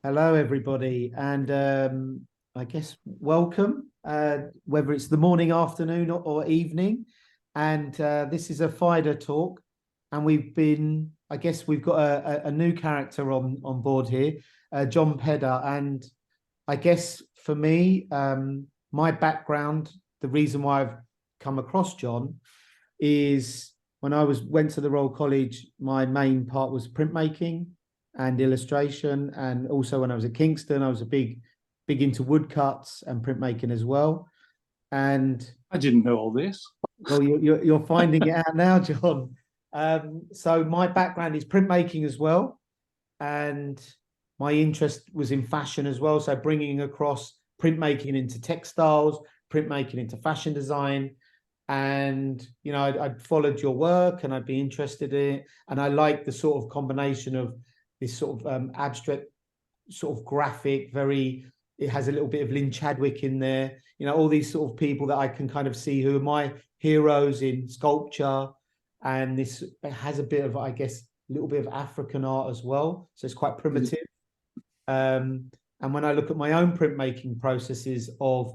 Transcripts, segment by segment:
Hello, everybody, and I guess welcome, whether it's the morning, afternoon, or evening. And this is a Fida talk, and I guess we've got a new character on board here, John Pedder. And I guess for me, my background, the reason why I've come across John is when I went to the Royal College, my main part was printmaking and illustration. And also when I was at Kingston, I was big into woodcuts and printmaking as well. And I didn't know all this. well, you're finding it out now, John. So my background is printmaking as well, and my interest was in fashion as well. So bringing across printmaking into textiles, printmaking into fashion design. And I'd followed your work and I'd be interested in it, and I like the sort of combination of this sort of abstract, sort of graphic, it has a little bit of Lynn Chadwick in there, all these sort of people that I can kind of see who are my heroes in sculpture. And it has a bit of, I guess, a little bit of African art as well. So it's quite primitive. And when I look at my own printmaking processes of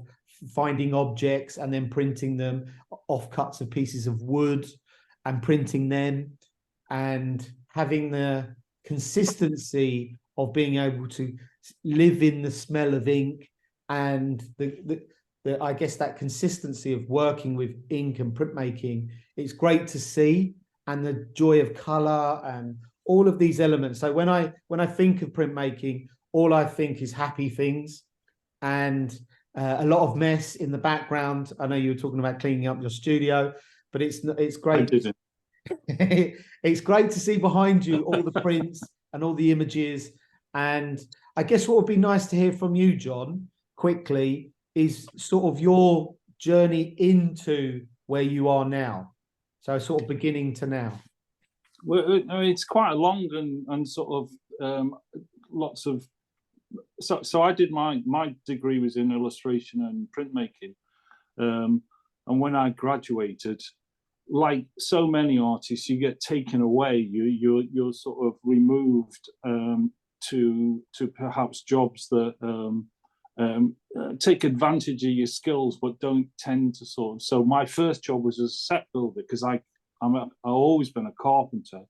finding objects and then printing them off cuts of pieces of wood and printing them, and having the consistency of being able to live in the smell of ink, and the I guess that consistency of working with ink and printmaking, it's great to see, and the joy of color and all of these elements. So when I think of printmaking, all I think is happy things, and a lot of mess in the background. I know you were talking about cleaning up your studio, but it's great. I didn't. It's great to see behind you all the prints and all the images. And I guess what would be nice to hear from you, John, quickly, is sort of your journey into where you are now. So sort of beginning to now. Well, it's quite a long and sort of lots of. So I did my degree was in illustration and printmaking, and when I graduated, like so many artists, you get taken away. You're sort of removed to perhaps jobs that take advantage of your skills, but don't tend to sort of. So my first job was as a set builder, because I've always been a carpenter,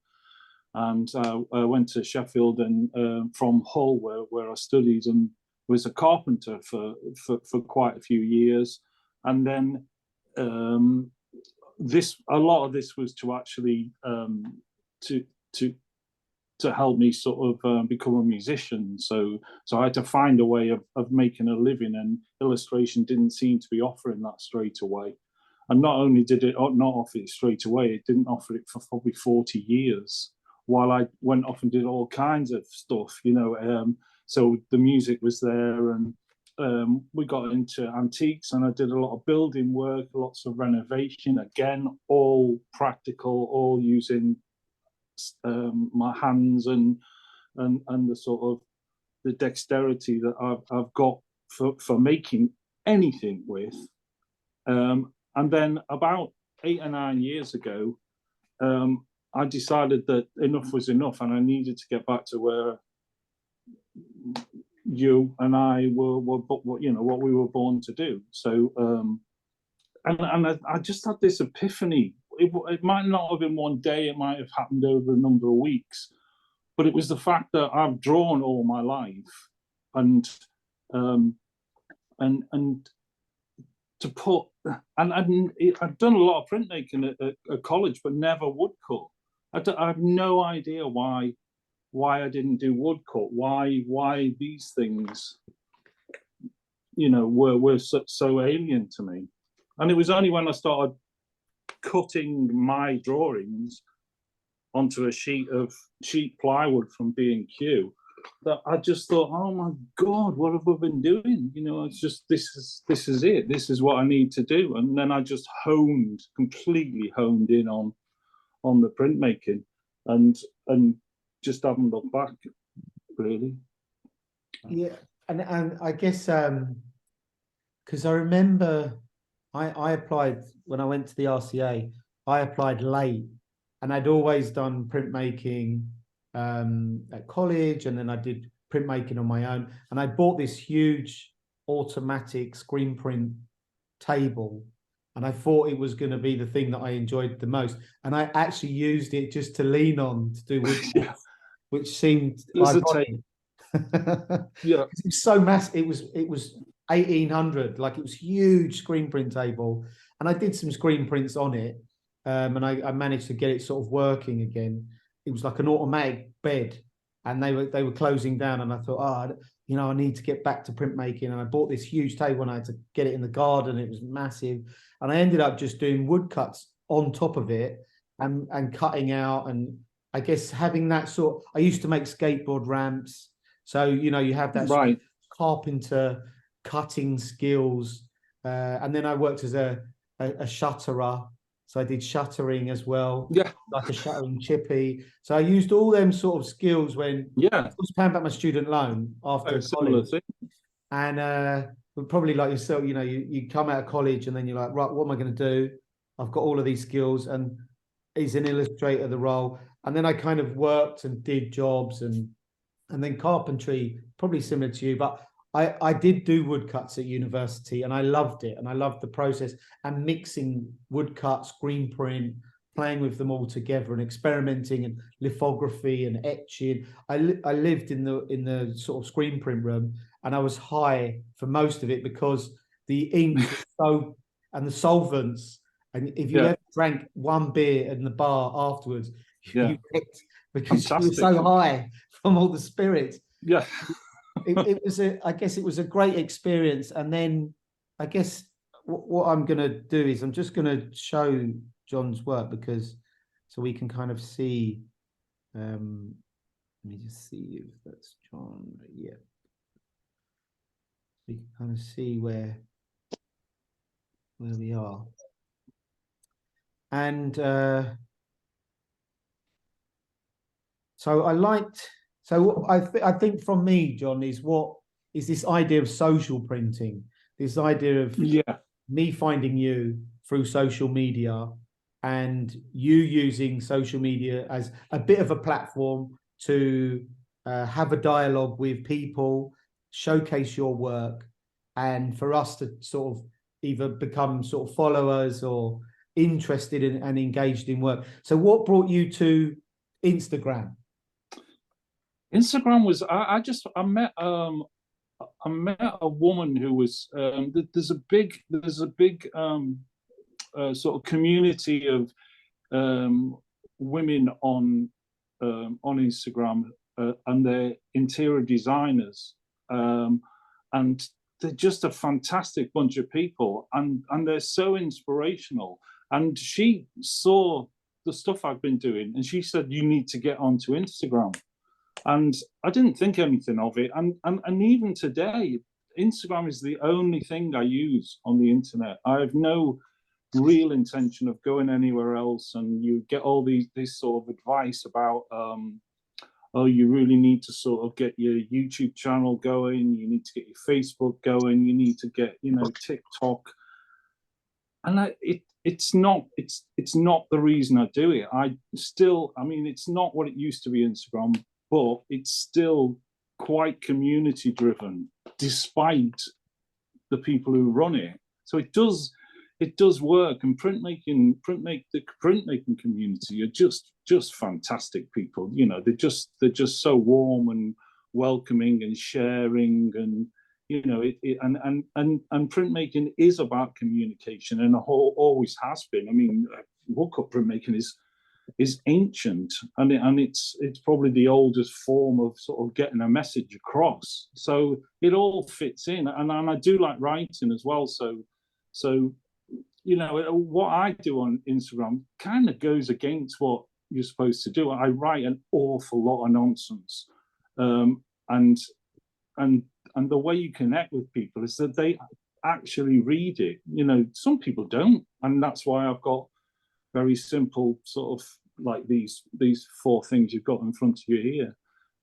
and I went to Sheffield and from Hull, where I studied, and was a carpenter for quite a few years. And then a lot of this was to actually to help me sort of become a musician. So I had to find a way of making a living, and illustration didn't seem to be offering that straight away. And not only did it not offer it straight away, it didn't offer it for probably 40 years, while I went off and did all kinds of stuff, so the music was there, and we got into antiques, and I did a lot of building work, lots of renovation, again, all practical, all using my hands and the sort of the dexterity that I've got for making anything with. And then about 8 or 9 years ago, I decided that enough was enough, and I needed to get back to where you and I were what we were born to do. So, and I just had this epiphany. It might not have been one day; it might have happened over a number of weeks. But it was the fact that I've drawn all my life, and to put, and I've done a lot of printmaking at college, but never woodcut. I have no idea why I didn't do woodcut. Why these things, were so alien to me. And it was only when I started cutting my drawings onto a sheet plywood from B&Q that I just thought, oh my God, what have I been doing? It's just this is it. This is what I need to do. And then I just completely honed in on the printmaking, and just haven't looked back, really. Yeah, and I guess because I remember I applied when I went to the RCA. I applied late, and I'd always done printmaking at college, and then I did printmaking on my own. And I bought this huge automatic screen print table, and I thought it was going to be the thing that I enjoyed the most. And I actually used it just to lean on to do woodcuts, Yeah. which seemed There's a ironic. Yeah. It was so massive. It was 1800, like it was huge screen print table, and I did some screen prints on it, and I managed to get it sort of working again. It was like an automatic bed, and they were closing down, and I thought, oh, you know, I need to get back to printmaking, and I bought this huge table, and I had to get it in the garden. It was massive, and I ended up just doing woodcuts on top of it, and cutting out, and I guess having that sort. I used to make skateboard ramps, so you know, you have that sort of Right. carpenter cutting skills, and then I worked as a shutterer, so I did shuttering as well, Yeah. like a shuttering chippy. So I used all them sort of skills when Yeah. I was paying back my student loan after A similar college, thing. and probably like yourself, you know, you come out of college and then you're like, right, what am I going to do? I've got all of these skills, and he's an illustrator, the role, and then I kind of worked and did jobs, and then carpentry, probably similar to you, but I did do woodcuts at university, and I loved it, and I loved the process and mixing woodcuts, green print, playing with them all together and experimenting and lithography and etching. I lived in the sort of screen print room, and I was high for most of it because the ink was so, and the solvents, and if you Yeah. ever drank one beer in the bar afterwards, Yeah. you picked, because you were Fantastic. so high from all the spirits. Yeah. It was I guess it was a great experience. And then I guess what I'm going to do is I'm just going to show John's work, because so we can kind of see. Let me just see if that's John. Yeah, we can kind of see where we are. And so I liked. So I think from me, John, is what is this idea of social printing, this idea of Yeah. me finding you through social media, and you using social media as a bit of a platform to have a dialogue with people, showcase your work, and for us to sort of either become sort of followers or interested in and engaged in work. So what brought you to Instagram? Instagram was I met a woman who was there's a big sort of community of women on Instagram, and they're interior designers, and they're just a fantastic bunch of people, and they're so inspirational. And she saw the stuff I've been doing, and she said, "You need to get onto Instagram." And I didn't think anything of it. And even today, Instagram is the only thing I use on the internet. I have no real intention of going anywhere else. And you get all this sort of advice about, oh, you really need to sort of get your YouTube channel going. You need to get your Facebook going. You need to get, TikTok. And it's not the reason I do it. I mean, it's not what it used to be, Instagram, but it's still quite community driven, despite the people who run it. So it does work. And the printmaking community are just fantastic people. They're just so warm and welcoming and sharing, and and printmaking is about communication, and always has been. I mean, woodcut printmaking is ancient, and it's probably the oldest form of sort of getting a message across. So it all fits in, and I do like writing as well. So what I do on Instagram kind of goes against what you're supposed to do. I write an awful lot of nonsense, and the way you connect with people is that they actually read it. Some people don't, and that's why I've got very simple sort of like these 4 things you've got in front of you here.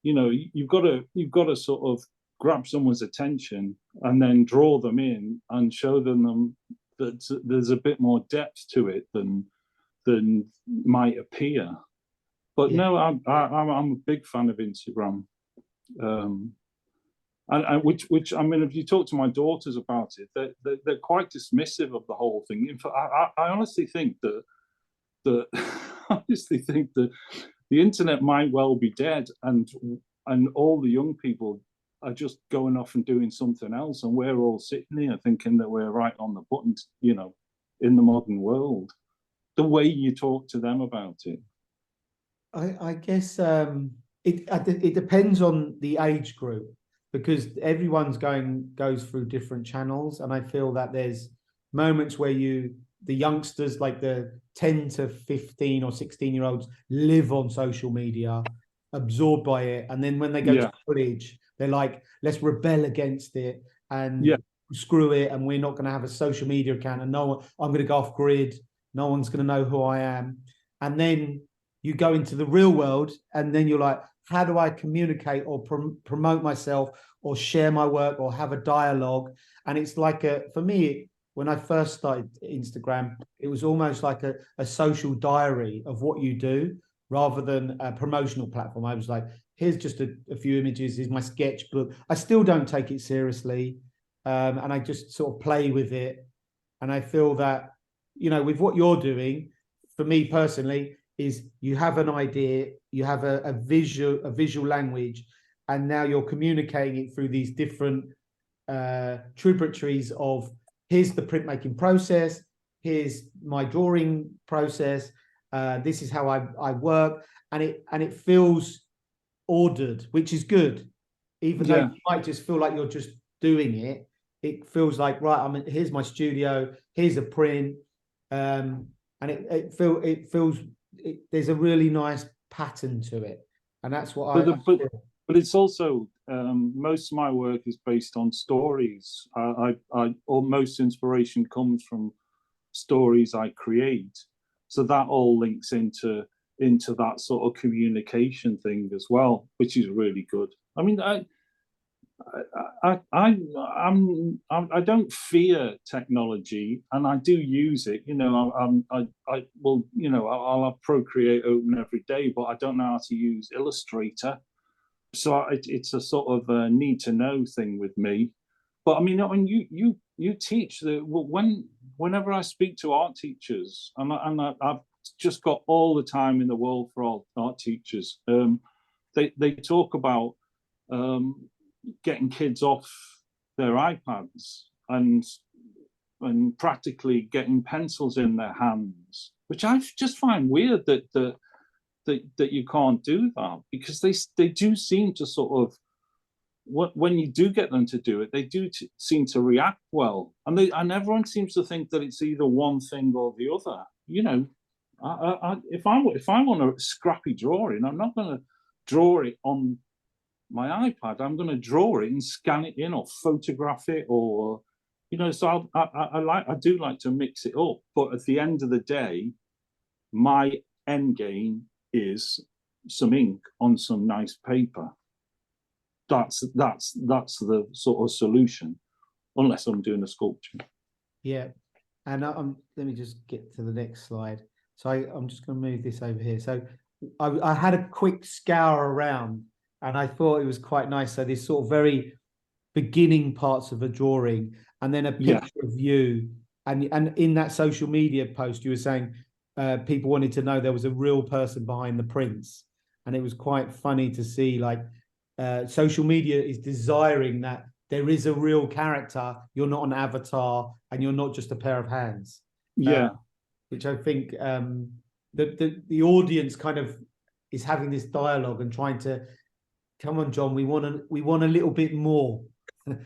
You've got to sort of grab someone's attention and then draw them in and show them that there's a bit more depth to it than might appear. But yeah. No, I'm a big fan of Instagram. and which I mean, if you talk to my daughters about it, they're quite dismissive of the whole thing. In fact, I honestly think that honestly think that the internet might well be dead, and all the young people are just going off and doing something else, and we're all sitting here thinking that we're right on the button, you know, in the modern world. The way you talk to them about it. I guess it depends on the age group, because everyone's goes through different channels, and I feel that there's moments where the youngsters, like the 10 to 15 or 16-year-olds, live on social media, absorbed by it, and then when they go to college, they're like, let's rebel against it and screw it, and we're not going to have a social media account, and I'm going to go off grid, no one's going to know who I am. And then you go into the real world, and then you're like, how do I communicate or promote myself or share my work or have a dialogue? And it's like for me, when I first started Instagram, it was almost like a social diary of what you do rather than a promotional platform. I was like, here's just a few images, here's my sketchbook. I still don't take it seriously. And I just sort of play with it. And I feel that, you know, with what you're doing, for me personally, is you have an idea, you have a visual language, and now you're communicating it through these different tributaries of, here's the printmaking process, here's my drawing process, this is how I work, and it feels ordered, which is good. Even though you might just feel like you're just doing it, it feels like, right, here's my studio, here's a print, and it feels there's a really nice pattern to it, and that's what but it's also most of my work is based on stories. Or most inspiration comes from stories I create, so that all links into that sort of communication thing as well, which is really good. I mean, I don't fear technology, and I do use it. You know, I will, you know, I'll have Procreate open every day, but I don't know how to use Illustrator. So it's a sort of a need to know thing with me. But I mean, you teach whenever I speak to art teachers, and I've just got all the time in the world for all art teachers. They talk about getting kids off their iPads and practically getting pencils in their hands, which I just find weird that you can't do that, because they do seem to sort of, when you do get them to do it, they do seem to react well, and everyone seems to think that it's either one thing or the other. You know, if I want a scrappy drawing, I'm not going to draw it on my iPad. I'm going to draw it and scan it in, or photograph it, or, you know. So I do like to mix it up, but at the end of the day, my end game is some ink on some nice paper. That's the sort of solution, unless I'm doing a sculpture. Yeah, and let me just get to the next slide. So I'm just going to move this over here. So I had a quick scour around, and I thought it was quite nice. So this sort of very beginning parts of a drawing, and then a picture of you, and in that social media post you were saying people wanted to know there was a real person behind the prints, and it was quite funny to see, like, social media is desiring that there is a real character, you're not an avatar, and you're not just a pair of hands. Which I think the audience kind of is having this dialogue and trying to, come on, John, we want a little bit more.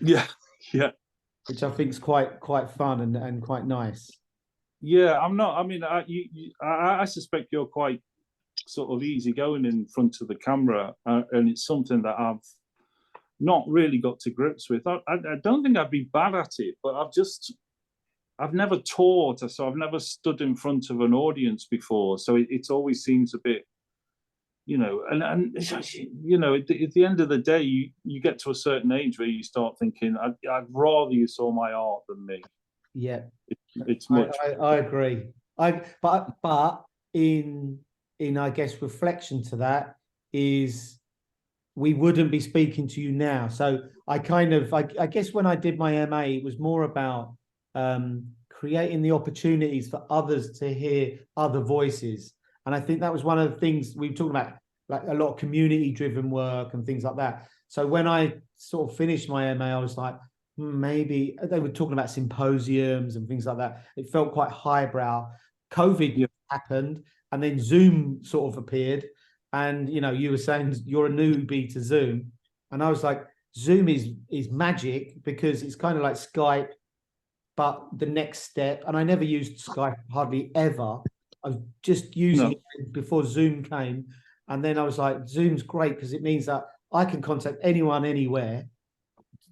Yeah. Which I think is quite fun and quite nice. Yeah, I'm not. I mean, I suspect you're quite sort of easygoing in front of the camera, and it's something that I've not really got to grips with. I don't think I'd be bad at it, but I've never taught, so I've never stood in front of an audience before. So it always seems a bit, you know, and you know, at the end of the day, you get to a certain age where you start thinking, I'd rather you saw my art than me. Yeah, it's much. I agree. But in I guess reflection to that is, we wouldn't be speaking to you now. So I guess when I did my MA, it was more about creating the opportunities for others to hear other voices. And I think that was one of the things we were talking about, like a lot of community driven work and things like that. So when I sort of finished my MA, I was like, maybe they were talking about symposiums and things like that. It felt quite highbrow. COVID happened, and then Zoom sort of appeared. And you were saying you're a newbie to Zoom, and I was like, Zoom is magic because it's kind of like Skype, but the next step. And I never used Skype hardly ever. I was just using it before Zoom came, and then I was like, Zoom's great because it means that I can contact anyone anywhere,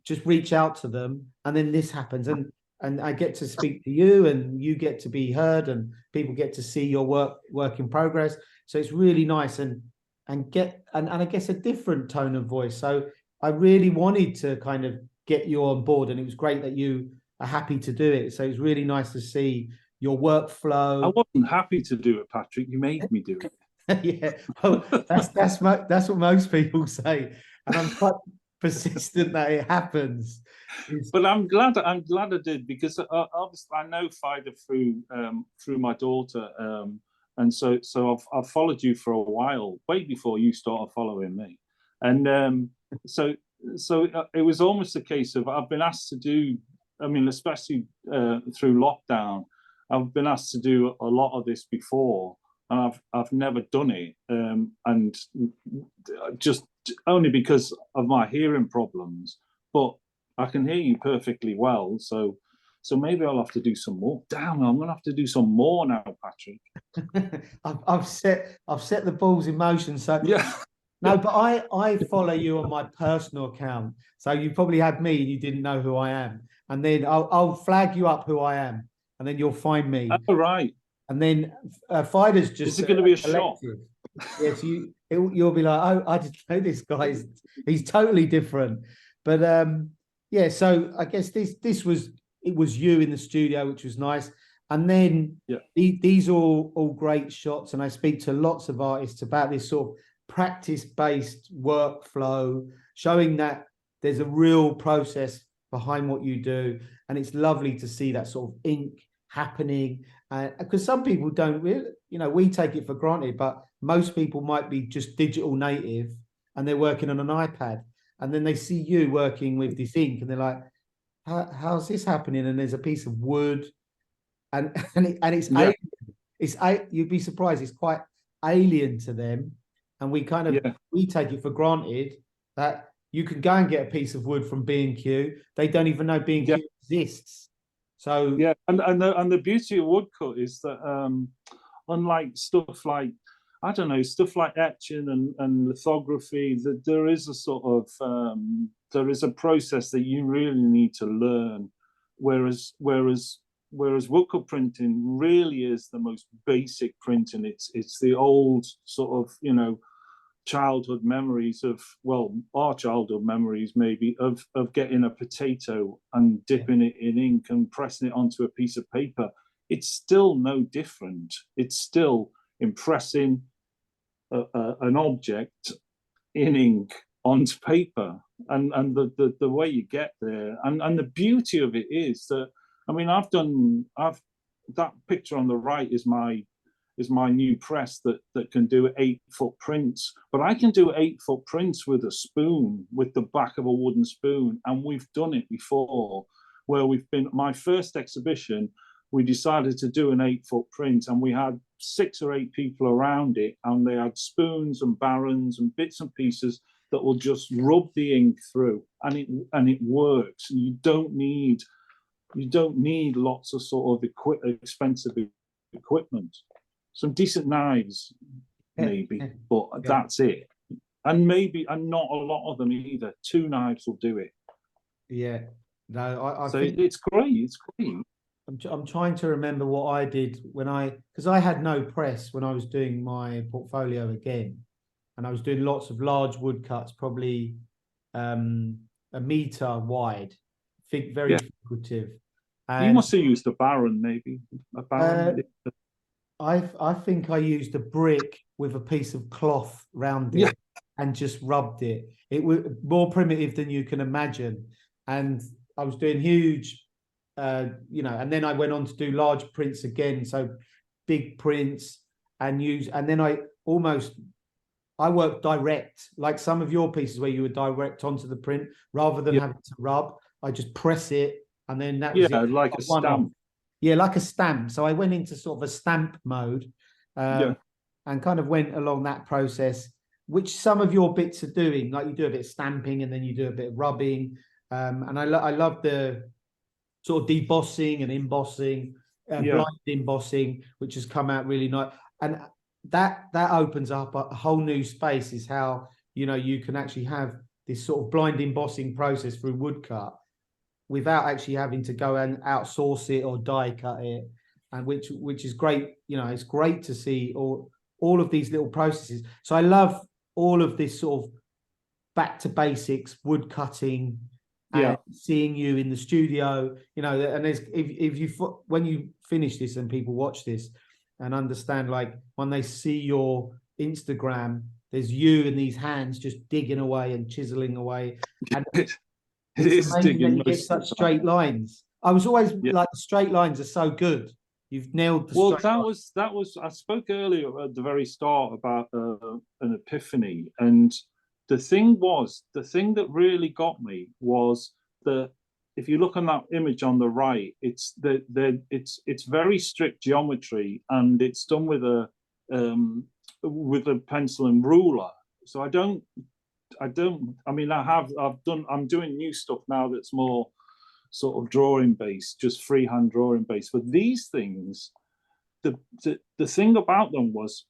just reach out to them, and then this happens, and I get to speak to you, and you get to be heard, and people get to see your work in progress. So it's really nice, and I guess a different tone of voice. So I really wanted to kind of get you on board, and it was great that you are happy to do it. So it's really nice to see your workflow. I wasn't happy to do it, Patrick. You made me do it. Yeah, well, that's what most people say, and I'm quite persistent that it happens. But I'm glad I did, because obviously I know Fida through my daughter, and so I've followed you for a while, way before you started following me, and so it was almost a case of I've been asked to do. I mean, especially through lockdown, I've been asked to do a lot of this before, and I've never done it, and just only because of my hearing problems. But I can hear you perfectly well, so maybe I'll have to do some more. Damn, I'm gonna have to do some more now, Patrick. I've set the balls in motion. So yeah. No, but I follow you on my personal account. So you probably had me and you didn't know who I am. And then I'll flag you up who I am, and then you'll find me. All right. And then Fida's just. Is it going to be a shock? Yes, you'll be like, oh, I didn't know this guy. He's totally different. But yeah, so I guess this was you in the studio, which was nice. And then these are all great shots. And I speak to lots of artists about this sort of practice-based workflow, showing that there's a real process behind what you do. And it's lovely to see that sort of ink happening. Because some people don't really, we take it for granted, but most people might be just digital native and they're working on an iPad. And then they see you working with this ink and they're like, how's this happening? And there's a piece of wood and it's you'd be surprised. It's quite alien to them. And we kind of, we take it for granted that you can go and get a piece of wood from B&Q. They don't even know B&Q exists. So and the beauty of woodcut is that unlike stuff like, I don't know, stuff like etching and lithography, that there is a sort of there is a process that you really need to learn, whereas woodcut printing really is the most basic printing. It's the old sort of childhood memories of, well, our childhood memories maybe of getting a potato and dipping it in ink and pressing it onto a piece of paper. It's still no different. It's still impressing an object in ink onto paper, and the way you get there, and the beauty of it is that, I mean, that picture on the right is my new press that can do 8-foot prints, but I can do 8-foot prints with a spoon, with the back of a wooden spoon. And we've done it before, where my first exhibition, we decided to do an 8-foot print, and we had 6 or 8 people around it, and they had spoons and barons and bits and pieces that will just rub the ink through, and it works. And you don't need lots of sort of expensive equipment. Some decent knives, maybe, but that's it. And not a lot of them either. 2 knives will do it. Yeah, no, I so think it's great. It's great. I'm trying to remember what I did because I had no press when I was doing my portfolio again, and I was doing lots of large woodcuts, probably a meter wide, very figurative. And you must have used a baron, maybe a baron. I think I used a brick with a piece of cloth round it, and just rubbed it. It was more primitive than you can imagine. And I was doing huge, and then I went on to do large prints again. So big prints and then I worked direct, like some of your pieces where you would direct onto the print rather than having to rub. I just press it and then that was it. Like a stamp. Yeah, like a stamp. So I went into sort of a stamp mode and kind of went along that process, which some of your bits are doing, like you do a bit of stamping and then you do a bit of rubbing. And I love the sort of debossing and embossing, blind embossing, which has come out really nice. And that opens up a whole new space, is how, you can actually have this sort of blind embossing process through woodcut without actually having to go and outsource it or die cut it, and which is great. It's great to see all of these little processes. So I love all of this sort of back to basics wood cutting and seeing you in the studio, and there's if you when you finish this and people watch this and understand, like when they see your Instagram, there's you and these hands just digging away and chiseling away, and it is digging. You get such straight lines. I was always like, the straight lines are so good. You've nailed the that was I spoke earlier at the very start about an epiphany, and the thing that really got me was that if you look on that image on the right, it's very strict geometry, and it's done with a pencil and ruler. So I'm doing new stuff now that's more sort of drawing based, just freehand drawing based. But these things, the thing about them was,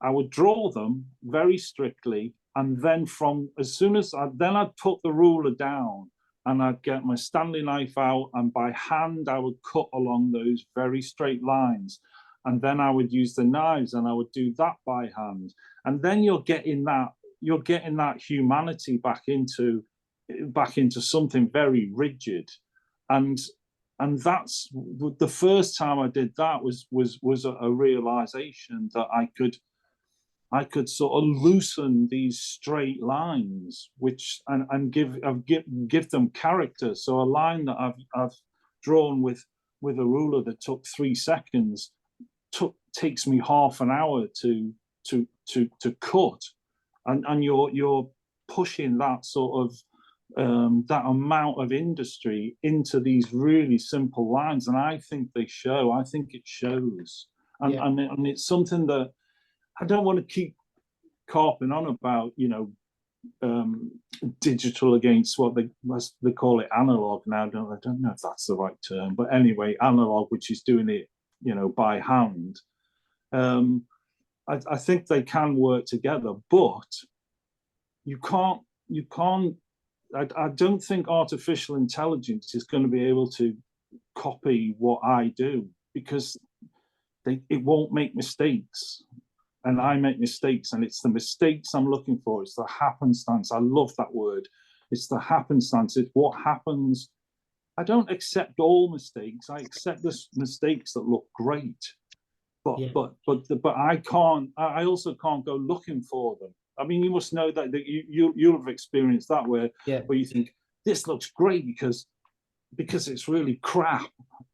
I would draw them very strictly, and then I'd put the ruler down, and I'd get my Stanley knife out, and by hand I would cut along those very straight lines, and then I would use the knives and I would do that by hand, and then you're getting that humanity back into something very rigid, and that's the first time I did that was a realization that I could sort of loosen these straight lines, and give them character. So a line that I've drawn with a ruler that took 3 seconds takes me half an hour to cut, and you're pushing that sort of that amount of industry into these really simple lines, and I think they show. I think it shows, and it's something that I don't want to keep carping on about, digital against what they call it analog now. I don't know if that's the right term, but anyway, analog, which is doing it, by hand. I think they can work together, but you can't. I don't think artificial intelligence is going to be able to copy what I do, because it won't make mistakes. And I make mistakes, and it's the mistakes I'm looking for. It's the happenstance. I love that word. It's the happenstance. It's what happens. I don't accept all mistakes. I accept the mistakes that look great, but I can't. I also can't go looking for them. I mean, you must know that you'll have experienced that where you think this looks great because it's really crap.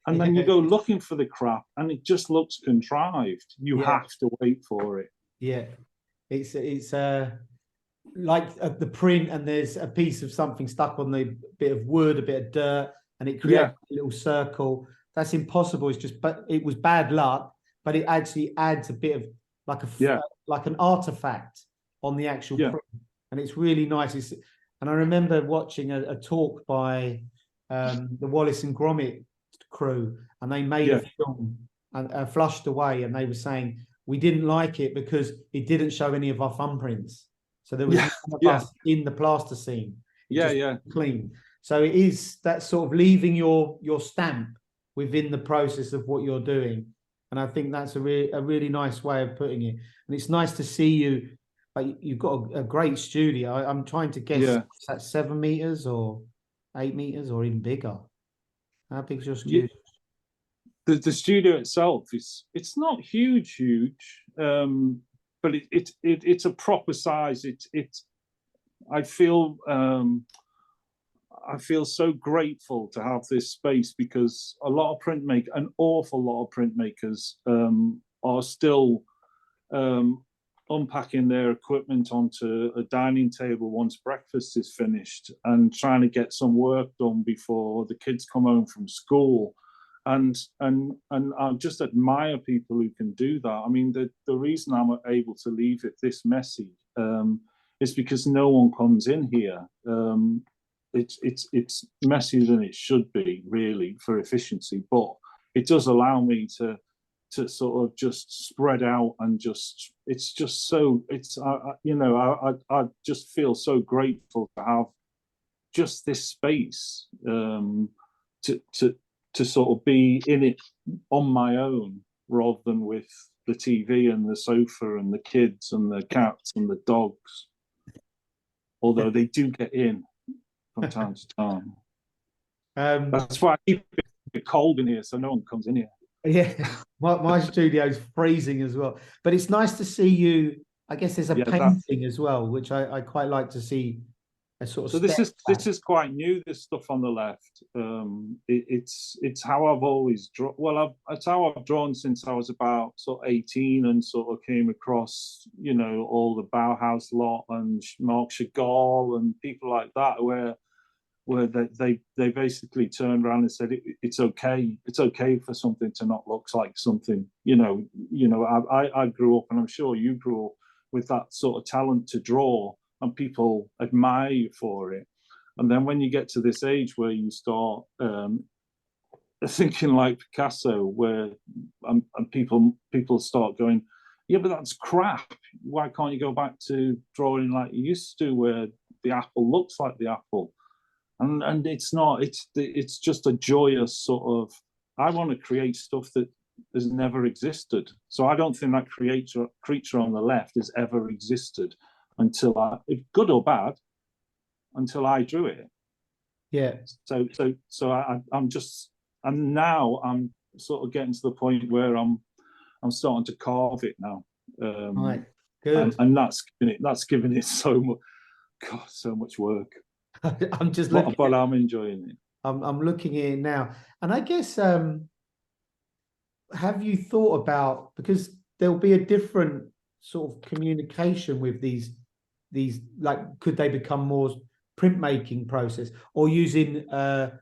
And then you go looking for the crap and it just looks contrived. You have to wait for it. Yeah. It's like the print, and there's a piece of something stuck on the bit of wood, a bit of dirt, and it creates a little circle. That's impossible. But it was bad luck, but it actually adds a bit of like an artifact on the actual print. And it's really nice. And I remember watching a talk by the Wallace and Gromit crew, and they made a film and Flushed Away, and they were saying we didn't like it because it didn't show any of our thumbprints, so there was none of us in the plaster scene. Clean. So it is that sort of leaving your stamp within the process of what you're doing, and I think that's a really nice way of putting it. And it's nice to see you. You've got a great studio. I'm trying to guess, is that 7 meters or 8 meters or even bigger? How big's your studio? The studio itself it's not huge. but it's a proper size. I feel I feel so grateful to have this space, because an awful lot of printmakers are still unpacking their equipment onto a dining table once breakfast is finished, and trying to get some work done before the kids come home from school. And I just admire people who can do that. I mean, the reason I'm able to leave it this messy is because no one comes in here. It's messier than it should be, really, for efficiency, but it does allow me to sort of just spread out, and just it's just so I just feel so grateful to have just this space to sort of be in it on my own, rather than with the TV and the sofa and the kids and the cats and the dogs, although they do get in from time to time. That's why I keep it cold in here, so no one comes in here. Yeah, my studio's freezing as well. But it's nice to see you. I guess there's a painting as well, which I quite like to see. A sort of so this is quite new. This stuff on the left. It's how I've always drawn. Well, it's how I've drawn since I was about sort of 18, and sort of came across, all the Bauhaus lot and Marc Chagall and people like that, where they basically turned around and said it's okay for something to not look like something. I grew up, and I'm sure you grew up with that sort of talent to draw, and people admire you for it. And then when you get to this age where you start thinking like Picasso, where and people start going, yeah, but that's crap. Why can't you go back to drawing like you used to, where the apple looks like the apple? And it's not. It's just a joyous sort of. I want to create stuff that has never existed. So I don't think that creature on the left has ever existed until good or bad, until I drew it. Yeah. So I'm just, and now I'm sort of getting to the point where I'm starting to carve it now. Right. Good. And that's giving it so much work. I'm just looking, but I'm enjoying it. I'm looking at it now, and I guess have you thought about, because there'll be a different sort of communication with these like, could they become more printmaking process, or using like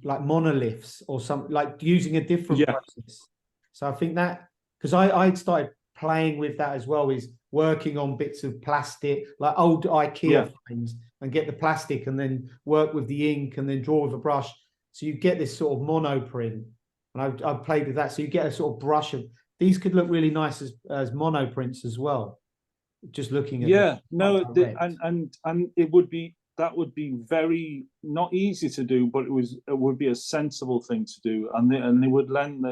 monoliths or something, like using a different process? So I think that, because I started playing with that as well, is working on bits of plastic, like old IKEA frames, and get the plastic and then work with the ink and then draw with a brush. So you get this sort of mono print. And I've played with that. So you get a sort of brush of, these could look really nice as mono prints as well. Just looking at and it would be, that would be very not easy to do, but it would be a sensible thing to do, and it would lend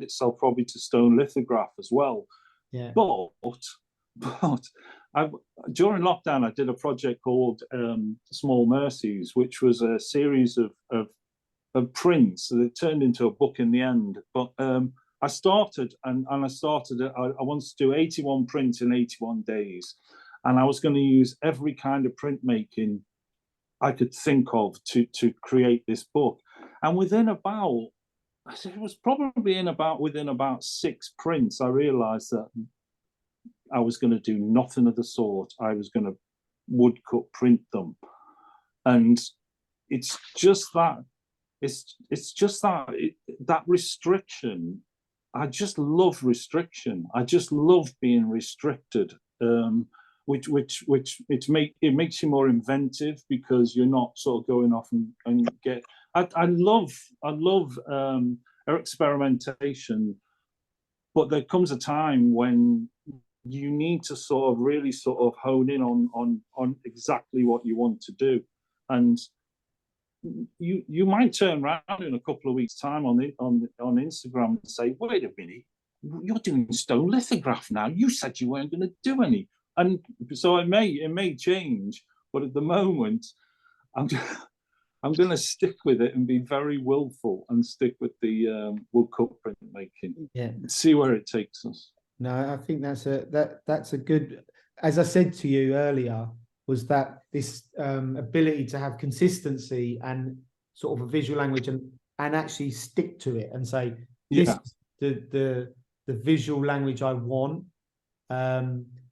itself probably to stone lithograph as well. Yeah. But during lockdown, I did a project called Small Mercies, which was a series of prints that turned into a book in the end. But I started and I wanted to do 81 prints in 81 days. And I was going to use every kind of printmaking I could think of to create this book. And within about 6 prints, I realized that I was going to do nothing of the sort. I was going to woodcut print them. And it's just that, that restriction. I just love restriction. I just love being restricted. Which it makes you more inventive, because you're not sort of going off and get. I love experimentation, but there comes a time when you need to sort of really sort of hone in on exactly what you want to do, and you might turn around in a couple of weeks' time on Instagram and say, wait a minute, you're doing stone lithograph now. You said you weren't going to do any. And so it may change, but at the moment, I'm going to stick with it and be very willful and stick with the woodcut printmaking. Yeah. See where it takes us. No, I think that's a good. As I said to you earlier, was that this ability to have consistency and sort of a visual language and actually stick to it and say this Yeah, is the visual language I want.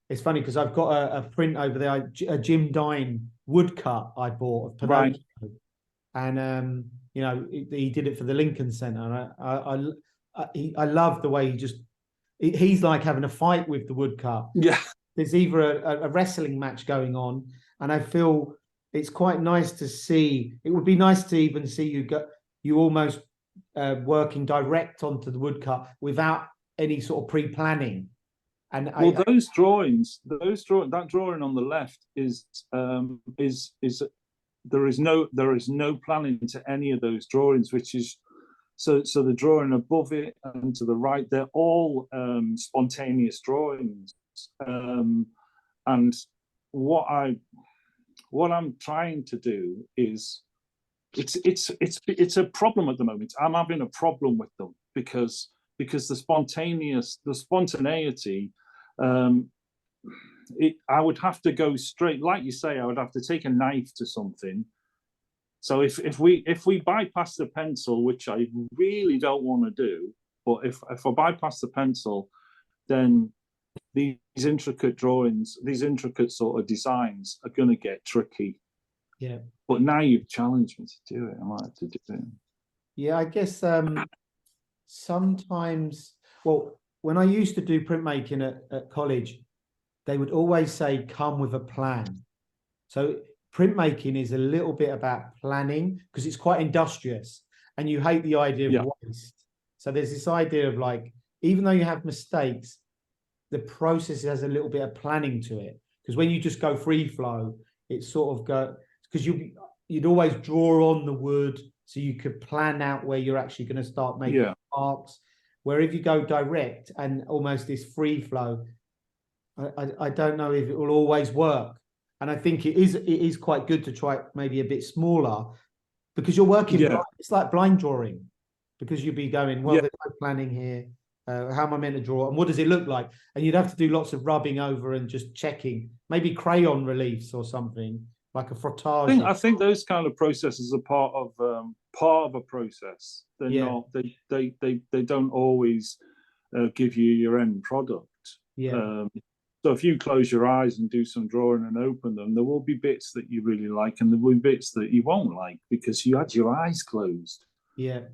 It's funny because I've got a print over there, a Jim Dine woodcut I bought of right. Pinocchio, and you know he did it for the Lincoln Center. And I love the way he's like having a fight with the woodcut. Yeah, There's either a wrestling match going on, and I feel it's quite nice to see. It would be nice to even see you almost working direct onto the woodcut without any sort of pre-planning. And well, that drawing on the left is there is no planning to any of those drawings, which is so the drawing above it and to the right, they're all spontaneous drawings. And what I'm trying to do is it's a problem at the moment. I'm having a problem with them because the spontaneity, I would have to go straight, like you say, I would have to take a knife to something. So if we bypass the pencil, which I really don't want to do, but if I bypass the pencil, then these intricate drawings, these intricate sort of designs are going to get tricky. yeah, But now you've challenged me to do it. I might have to do it. yeah, I guess sometimes, well, when I used to do printmaking at college, they would always say, come with a plan. So printmaking is a little bit about planning because it's quite industrious and you hate the idea of waste. So there's this idea of like, even though you have mistakes, the process has a little bit of planning to it. Because when you just go free flow, it's sort of go, because you'd always draw on the wood so you could plan out where you're actually going to start making marks. Where if you go direct and almost this free flow, I don't know if it will always work. And I think it is quite good to try maybe a bit smaller because you're working. It's like blind drawing because you'd be going, well, there's no planning here. How am I meant to draw? And what does it look like? And you'd have to do lots of rubbing over and just checking, maybe crayon reliefs or something like a frottage. I think those kind of processes are part of a process. They're not. They don't always give you your end product. So if you close your eyes and do some drawing and open them, there will be bits that you really like, and there will be bits that you won't like because you had your eyes closed. Yeah.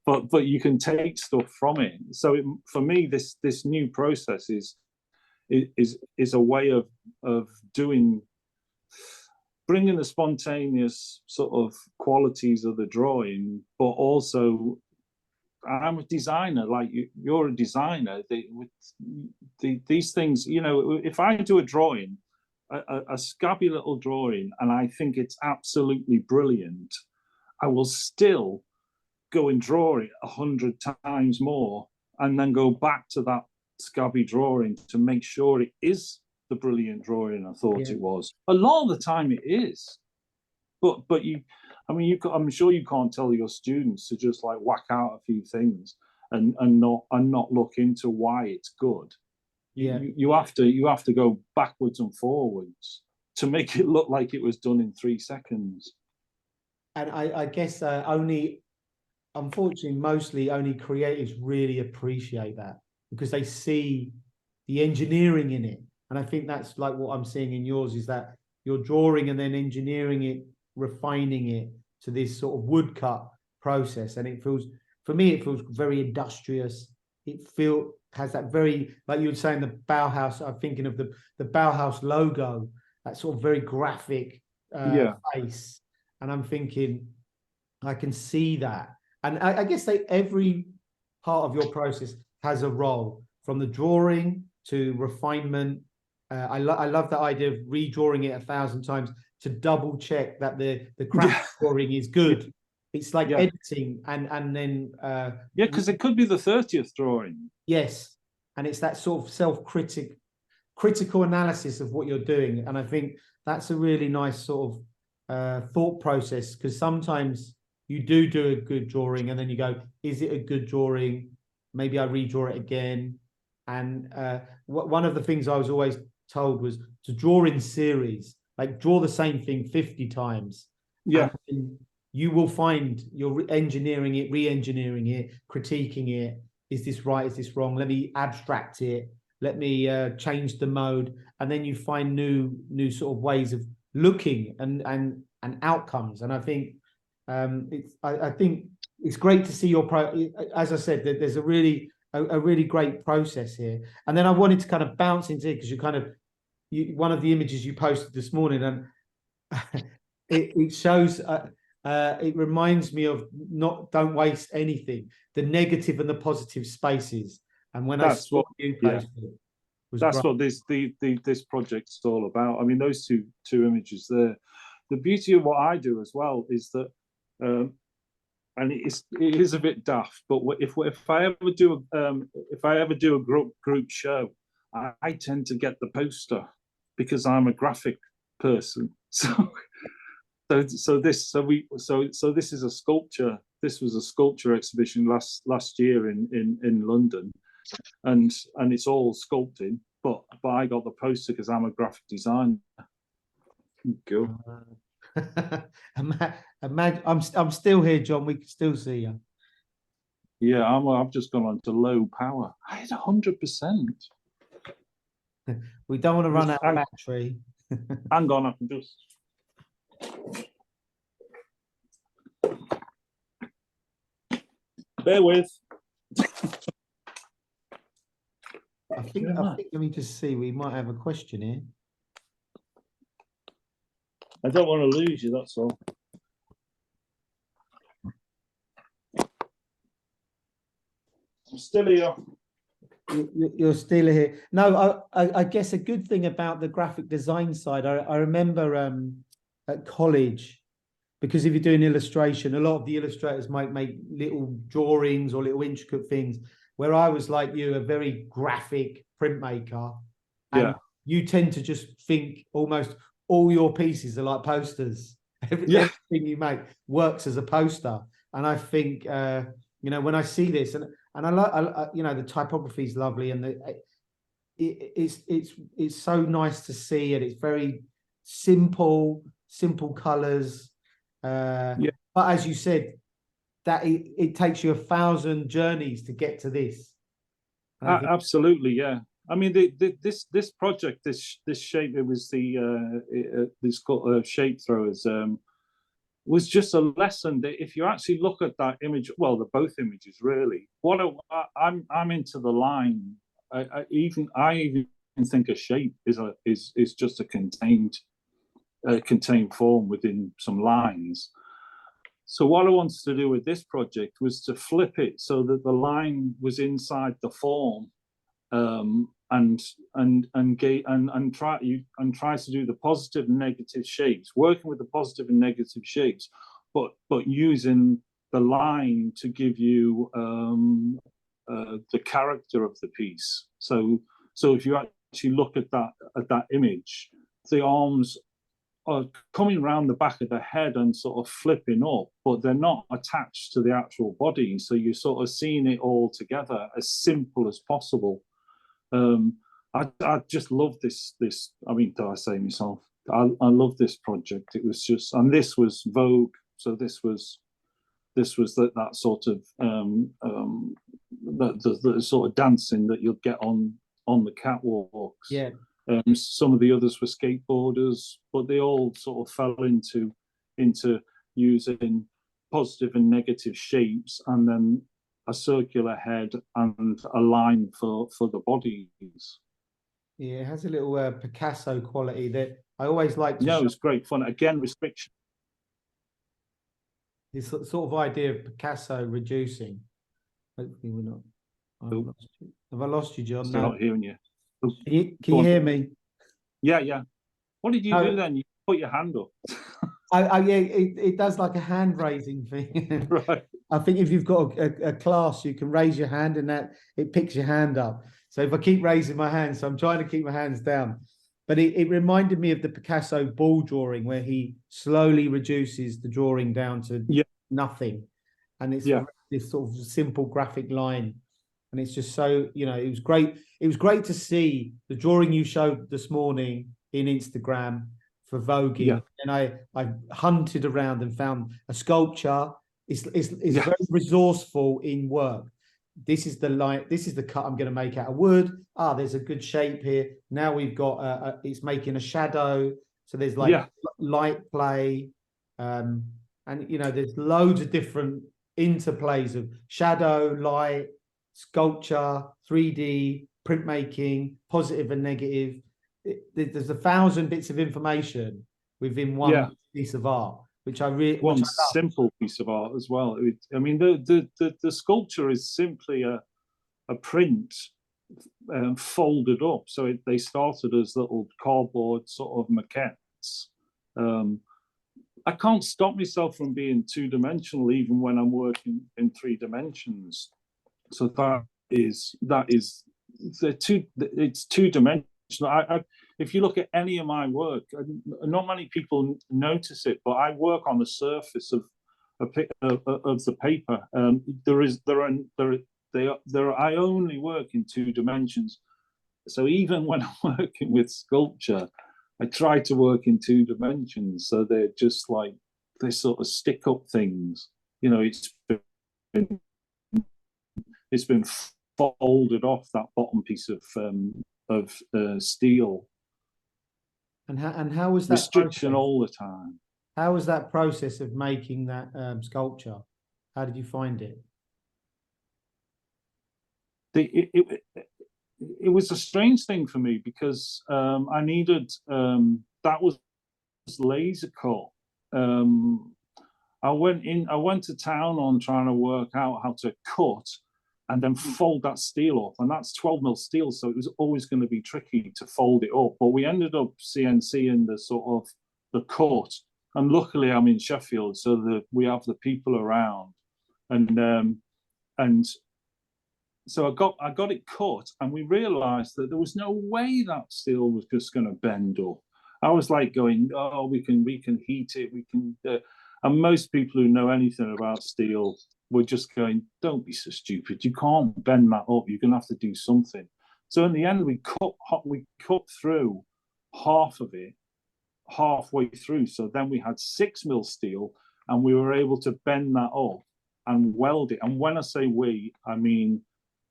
But you can take stuff from it. So for me, this new process is a way of bringing the spontaneous sort of qualities of the drawing, but also I'm a designer, like you're a designer. These things, you know, if I do a drawing, a scabby little drawing, and I think it's absolutely brilliant, I will still go and draw it 100 times more and then go back to that scabby drawing to make sure it is the brilliant drawing I thought it was. A lot of the time it is. But I'm sure you can't tell your students to just like whack out a few things and not look into why it's good. You have to go backwards and forwards to make it look like it was done in 3 seconds. And I guess unfortunately, mostly only creatives really appreciate that because they see the engineering in it. And I think that's like what I'm seeing in yours is that you're drawing and then engineering it, refining it to this sort of woodcut process. And it feels, for me, it feels very industrious. It has that very, like you were saying, the Bauhaus, I'm thinking of the Bauhaus logo, that sort of very graphic face. And I'm thinking, I can see that. And I guess every part of your process has a role, from the drawing to refinement. I love the idea of redrawing it 1,000 times to double check that the craft drawing is good. It's like editing and then because it could be the 30th drawing. Yes, and it's that sort of critical analysis of what you're doing, and I think that's a really nice sort of thought process because sometimes you do a good drawing and then you go, is it a good drawing? Maybe I redraw it again. And one of the things I was always told was to draw in series, like draw the same thing 50 times. Yeah. And you will find you're engineering it, re-engineering it, critiquing it. Is this right? Is this wrong? Let me abstract it. Let me change the mode. And then you find new sort of ways of looking and outcomes. And I think I think it's great to see your as I said, that there's a really great process here. And then I wanted to kind of bounce into it because one of the images you posted this morning, and it shows it reminds me of don't waste anything, the negative and the positive spaces. And when I saw you posted it, that's what this project's all about. I mean, those two images there. The beauty of what I do as well is that, and it is a bit daft, but if I ever do a group show, I tend to get the poster because I'm a graphic person. So this is a sculpture. This was a sculpture exhibition last year in London, and it's all sculpting. But I got the poster because I'm a graphic designer. Go. I'm still here, John. We can still see you. Yeah, I've just gone on to low power. I had 100%. We don't want to run out of battery. Hang on, I can just. Bear with. I think let me just see. We might have a question here. I don't want to lose you. That's all. I'm still here. You're still here. No, I guess a good thing about the graphic design side, I remember at college, because if you're doing illustration, a lot of the illustrators might make little drawings or little intricate things, where I was like you, a very graphic printmaker. And yeah. You tend to just think almost all your pieces are like posters. Everything you make works as a poster. And I think, when I see this, and I like, the typography is lovely, and it's so nice to see, and it's very simple colors. But as you said, that it takes you 1,000 journeys to get to this. Absolutely, yeah. I mean, this project, this shape, it was this called shape throwers. Was just a lesson that if you actually look at that image, well, the both images really. I'm into the line. I even think a shape is just a contained form within some lines. So what I wanted to do with this project was to flip it so that the line was inside the form, and try to do the positive and negative shapes, working with the positive and negative shapes, but using the line to give you the character of the piece. So if you actually look at that image, the arms are coming around the back of the head and sort of flipping up, but they're not attached to the actual body. So you're sort of seeing it all together as simple as possible. I just love this. I mean, do I say myself? I love this project. It was just, and this was Vogue. So this was that sort of the sort of dancing that you'll get on the catwalks. Yeah. Some of the others were skateboarders, but they all sort of fell into using positive and negative shapes, and then a circular head and a line for the bodies. Yeah, it has a little Picasso quality that I always like to show. It's great fun. Again, restriction. This sort of idea of Picasso reducing. Hopefully we're not. Have I lost you, John? Still not hearing you. Can you hear me? Yeah. What did you do then? You put your hand up. It does like a hand raising thing. Right. I think if you've got a class, you can raise your hand and that it picks your hand up. So if I keep raising my hand, so I'm trying to keep my hands down. But it reminded me of the Picasso ball drawing, where he slowly reduces the drawing down to nothing. And it's this sort of simple graphic line. and it's just so, it was great. It was great to see the drawing you showed this morning in Instagram for voguing, and I hunted around and found a sculpture. It's very resourceful in work. This is the light. This is the cut I'm going to make out of wood. There's a good shape here. Now we've got it's making a shadow. So there's like light play, and there's loads of different interplays of shadow, light, sculpture, 3D, printmaking, positive and negative. There's 1,000 bits of information within one piece of art, which I really one simple piece of art as well. I mean, the sculpture is simply a print folded up. So they started as little cardboard sort of maquettes. I can't stop myself from being two-dimensional even when I'm working in 3 dimensions. So it's two-dimensional. If you look at any of my work, not many people notice it, but I work on the surface of the paper. I only work in 2 dimensions. So even when I'm working with sculpture, I try to work in 2 dimensions. So they're just like, they sort of stick up things. It's been folded off that bottom piece of steel. And how was that restriction process? All the time? How was that process of making that sculpture? How did you find it? It was a strange thing for me because I needed that was laser cut. I went to town on trying to work out how to cut and then fold that steel up, and that's 12mm steel, so it was always going to be tricky to fold it up. But we ended up CNCing the sort of the cut, and luckily I'm in Sheffield, so that we have the people around, and so I got it cut, and we realised that there was no way that steel was just going to bend up. I was like going, oh, we can heat it, we can, and most people who know anything about steel were just going, don't be so stupid, you can't bend that up, you're going to have to do something. So in the end, we cut through half of it, halfway through. So then we had 6mm steel, and we were able to bend that up and weld it. And when I say we, I mean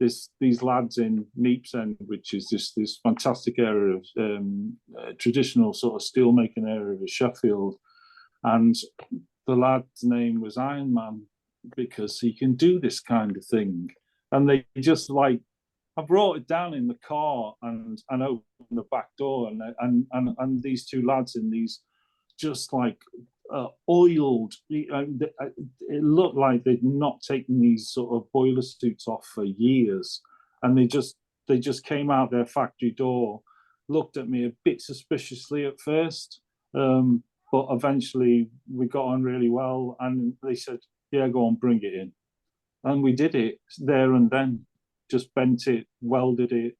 these lads in Neepsend, which is this fantastic area of traditional sort of steel making area of Sheffield, and the lad's name was Iron Man because he can do this kind of thing. And they just like, I brought it down in the car and opened the back door, and these 2 lads in these just like oiled, it looked like they'd not taken these sort of boiler suits off for years, and they just came out their factory door, looked at me a bit suspiciously at first, but eventually we got on really well, and they said, yeah, go on, bring it in. And we did it there and then, just bent it, welded it,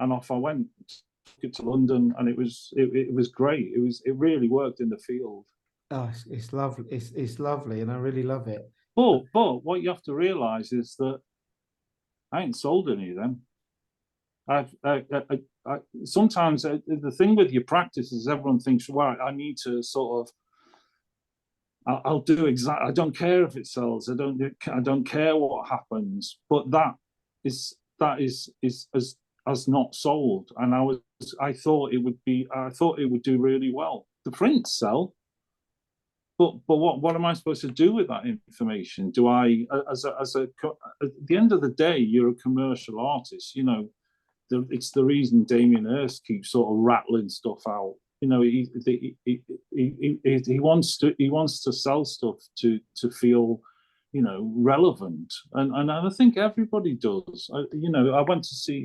and off I went. Took it to London, and it was great. It really worked in the field. Oh, it's lovely. It's lovely, and I really love it. But what you have to realise is that I ain't sold any of them. I sometimes the thing with your practice is everyone thinks, well, I need to sort of, I'll do exactly. I don't care if it sells. I don't care what happens. But that is as not sold. And I thought it would do really well. The prints sell, but what am I supposed to do with that information? Do I, at the end of the day, you're a commercial artist. It's the reason Damien Hirst keeps sort of rattling stuff out. He wants to sell stuff to feel, relevant, and I think everybody does. I went to see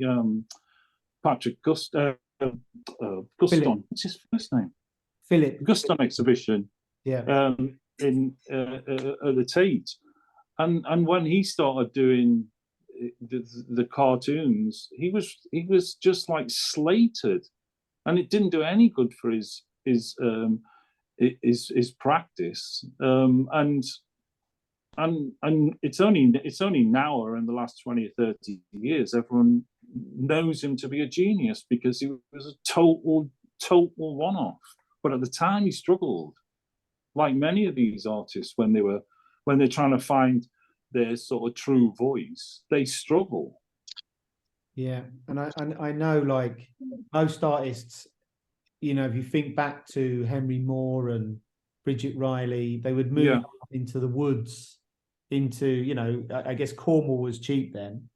Patrick Guston. What's his first name? Philip Guston exhibition. Yeah. In at the Tate, and when he started doing the cartoons, he was just like slated. And it didn't do any good for his practice. And and it's only now, or in the last 20 or 30 years, everyone knows him to be a genius because he was a total one-off. But at the time, he struggled, like many of these artists, when they're trying to find their sort of true voice, they struggle. Yeah, and I know, like most artists, you know, if you think back to Henry Moore and Bridget Riley, they would move into the woods, into, you know, I guess Cornwall was cheap then,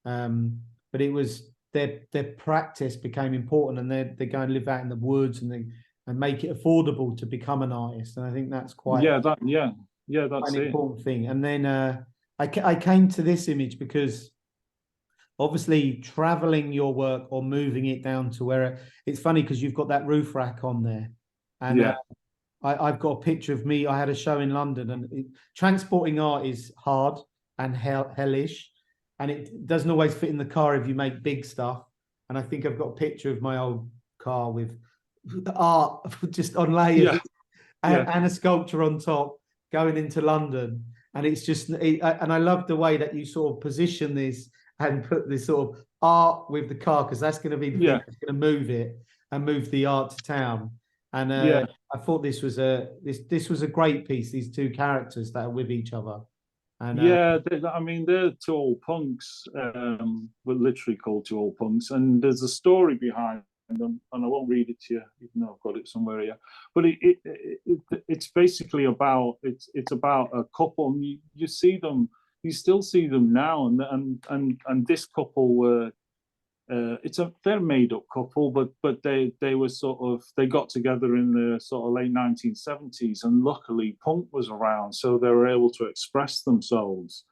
but it was their practice became important, and they go and live out in the woods and make it affordable to become an artist, and I think that's quite that's an it. important thing. And then I came to this image because obviously traveling your work or moving it down to where it's funny because you've got that roof rack on there, and I've got a picture of me. I had a show in London, and transporting art is hard and hellish, and it doesn't always fit in the car if you make big stuff. And I think I've got a picture of my old car with art just on layers and a sculpture on top going into London. And it's just, and I love the way that you sort of position this and put this sort of art with the car, because that's going to be the thing that's going to move it and move the art to town. And I thought this was a great piece. These two characters that are with each other. And I mean, they're two old punks. We're literally called two old punks, and there's a story behind them, and I won't read it to you, even though I've got it somewhere here. But it's basically about it's about a couple. And you see them, you still see them now, and this couple were. They're a made-up couple, but they were sort of, they got together in the sort of late 1970s, and luckily punk was around, so they were able to express themselves,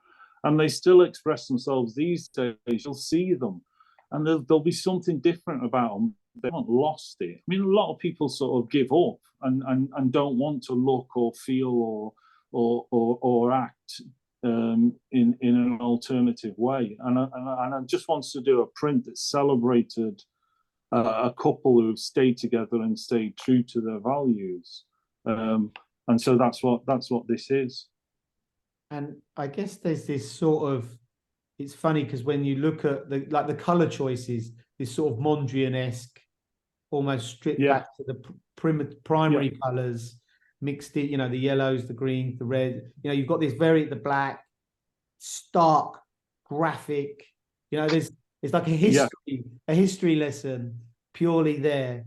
and they still express themselves these days. You'll see them, and there'll be something different about them. They haven't lost it. I mean, a lot of people sort of give up and don't want to look or feel or act in an alternative way, and I just wants to do a print that celebrated a couple who have stayed together and stayed true to their values, and so that's what this is. And I guess there's this sort of, it's funny because when you look at the color choices, this sort of Mondrian-esque, almost stripped back to the primary colors, mixed it, you know, the yellows, the greens, the red, you know, you've got this the black, stark, graphic, you know, there's like a history lesson purely there,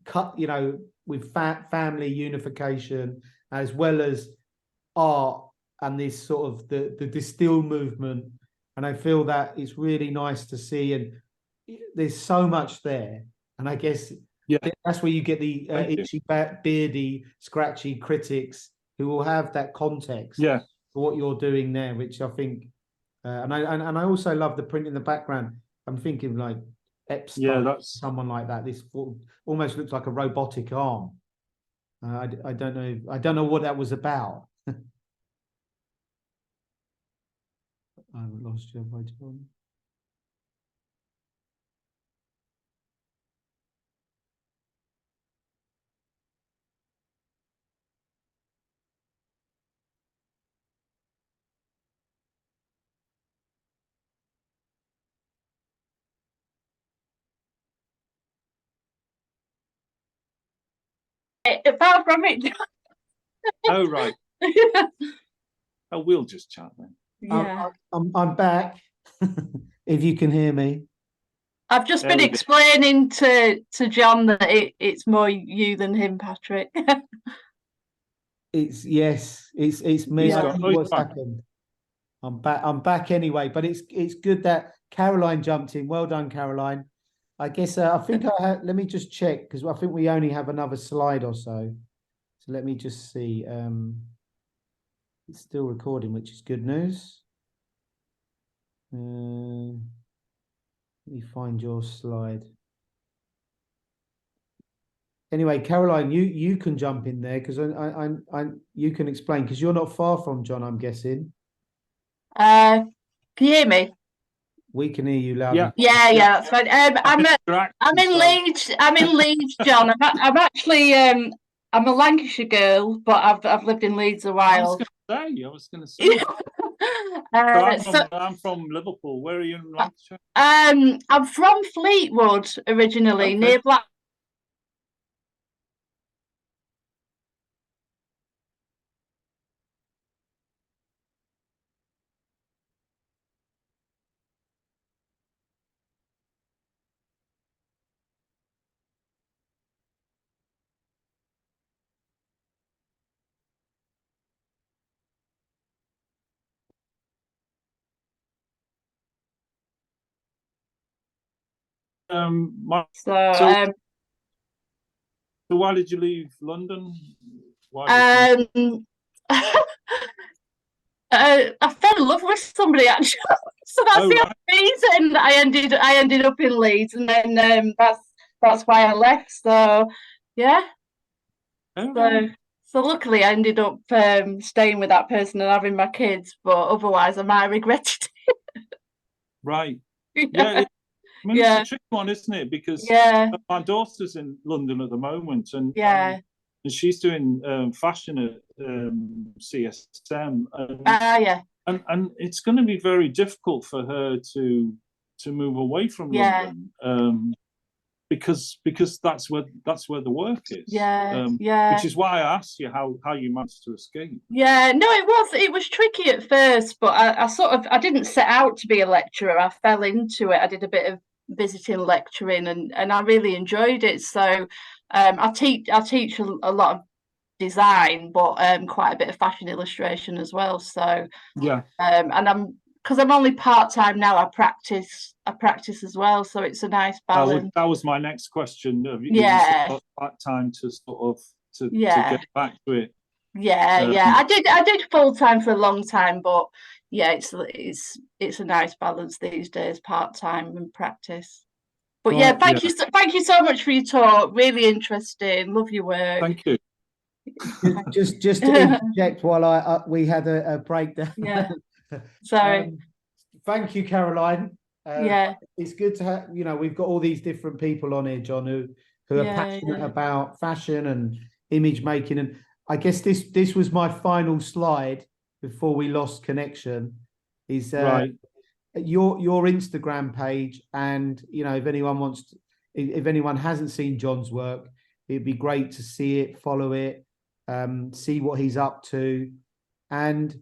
cut, you know, with family unification, as well as art and this sort of the distill movement. And I feel that it's really nice to see, and there's so much there. And I guess that's where you get the itchy, beardy, scratchy critics who will have that context for what you're doing there, which I think, and I also love the print in the background. I'm thinking like Epstein, someone like that. This almost looks like a robotic arm. I don't know what that was about. I've lost you, John. Far from it. Oh, right. Oh, we'll just chat then. Yeah. I'm back. If you can hear me. I've just been explaining to John that it's more you than him, Patrick. It's me. I think what's happened. I'm back anyway, but it's good that Caroline jumped in. Well done, Caroline. I guess I think let me just check, because I think we only have another slide or so. So let me just see. It's still recording, which is good news. Let me find your slide. Anyway, Caroline, you can jump in there, because you can explain, because you're not far from John, I'm guessing. Can you hear me? We can hear you loudly. Yeah, that's fine. I'm in Leeds. I'm in Leeds, John. I'm actually I'm a Lancashire girl, but I've lived in Leeds a while. say. I was going to say. I'm from Liverpool. Where are you in Lancashire? I'm from Fleetwood originally, near Black. So why did you leave London? Why did you... I fell in love with somebody actually, so that's the only reason I ended up in Leeds, and then that's why I left. So yeah, so luckily I ended up staying with that person and having my kids, but otherwise I might have regretted it. Right. Yeah. I mean, it's a tricky one, isn't it? Because my daughter's in London at the moment, and she's doing fashion at CSM. And it's going to be very difficult for her to move away from London, because that's where the work is. Which is why I asked you how you managed to escape. Yeah, no, it was tricky at first, but I didn't set out to be a lecturer. I fell into it. I did a bit of visiting lecturing, and I really enjoyed it. So I teach a lot of design, but quite a bit of fashion illustration as well. So and because I'm only part-time now, I practice as well, so it's a nice balance. That was my next question. You got part-time to sort of to get back to it. I did full-time for a long time, but it's a nice balance these days, part-time and practice. But thank you so much for your talk. Really interesting. Love your work. Thank you. Just to interject while we had a breakdown. Sorry. Thank you, Caroline. It's good to have, we've got all these different people on here, John, who are passionate about fashion and image making. And I guess this was my final slide before we lost connection, is your Instagram page. And if anyone hasn't seen John's work, it'd be great to see it, follow it, see what he's up to. And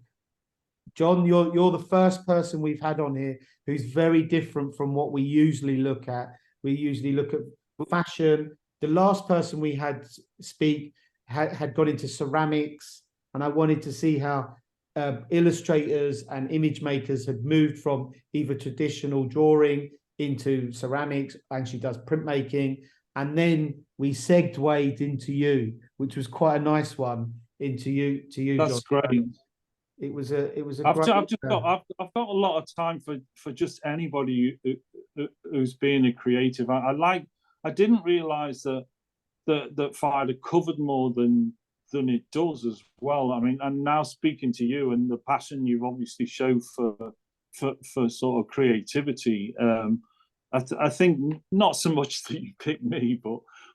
John, you're the first person we've had on here who's very different from what we usually look at. We usually look at fashion. The last person we had speak had got into ceramics, and I wanted to see how illustrators and image makers had moved from either traditional drawing into ceramics, and she does printmaking. And then we segued into you, which was quite a nice one, into you, That's John. great. It was a I've great, got a lot of time for just anybody who's being a creative. I didn't realize that Fida covered more than it does as well. I mean, and now speaking to you and the passion you've obviously shown for sort of creativity, I think not so much that you picked me,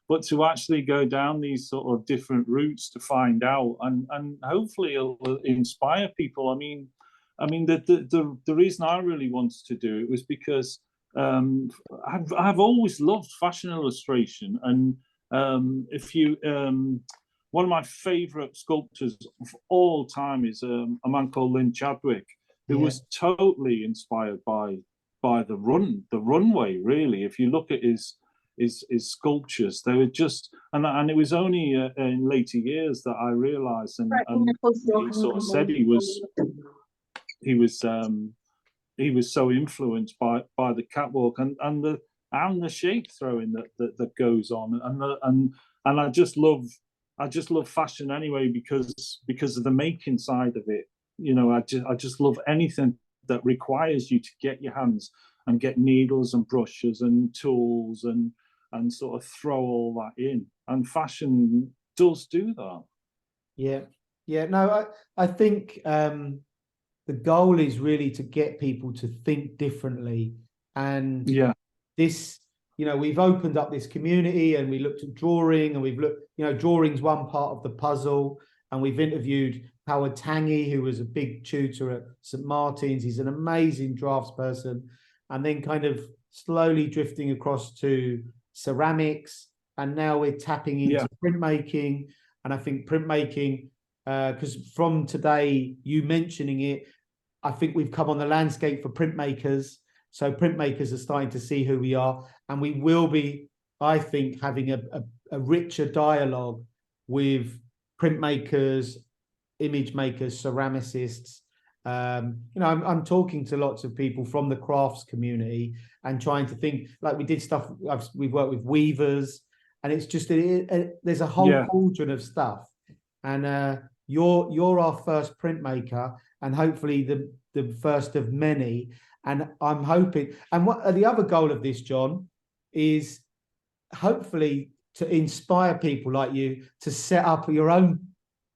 but to actually go down these sort of different routes to find out, and hopefully it'll inspire people. I mean, the reason I really wanted to do it was because I've always loved fashion illustration, and one of my favorite sculptors of all time is a man called Lynn Chadwick, who was totally inspired by the runway. Really, if you look at his sculptures, they were just, and it was only in later years that I realized, and he sort of said he was so influenced by the catwalk and the shape throwing that goes on, and I just love fashion anyway because of the making side of it. I just love anything that requires you to get your hands and get needles and brushes and tools and sort of throw all that in, and fashion does do that. No, I think the goal is really to get people to think differently, and this, we've opened up this community, and we looked at drawing, and we've looked, drawing's one part of the puzzle, and we've interviewed Howard Tangy, who was a big tutor at St Martin's. He's an amazing draftsperson. And then kind of slowly drifting across to ceramics. And now we're tapping into printmaking. And I think printmaking, because from today, you mentioning it, I think we've come on the landscape for printmakers. So printmakers are starting to see who we are. And we will be, I think, having a richer dialogue with printmakers, image makers, ceramicists. I'm talking to lots of people from the crafts community and trying to think, like we did stuff, we've worked with weavers, and it's just, there's a whole cauldron of stuff. And you're our first printmaker, and hopefully the first of many. And I'm hoping, and what the other goal of this, John, is hopefully to inspire people like you to set up your own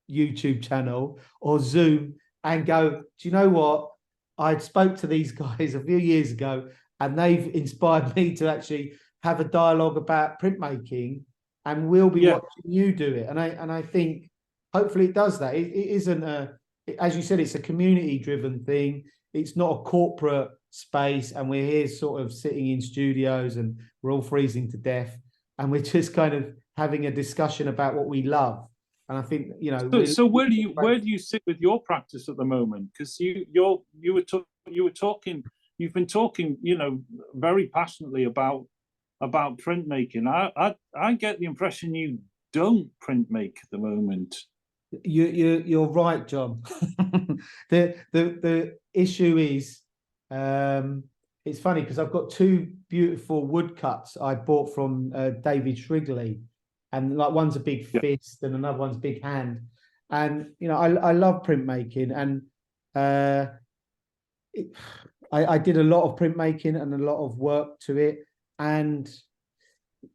YouTube channel or Zoom and go, do you know what? I spoke to these guys a few years ago, and they've inspired me to actually have a dialogue about printmaking, and we'll be watching you do it. And I think hopefully it does that. It isn't as you said, it's a community-driven thing. It's not a corporate space, and we're here sort of sitting in studios and we're all freezing to death, and we're just kind of having a discussion about what we love. And I think, So where do you sit with your practice at the moment? Because you've been talking, very passionately about printmaking. I get the impression you don't printmake at the moment. You're right, John. The issue is, it's funny because I've got two beautiful woodcuts I bought from David Shrigley, and like one's a big fist and another one's big hand. And I love printmaking, and I did a lot of printmaking and a lot of work to it. And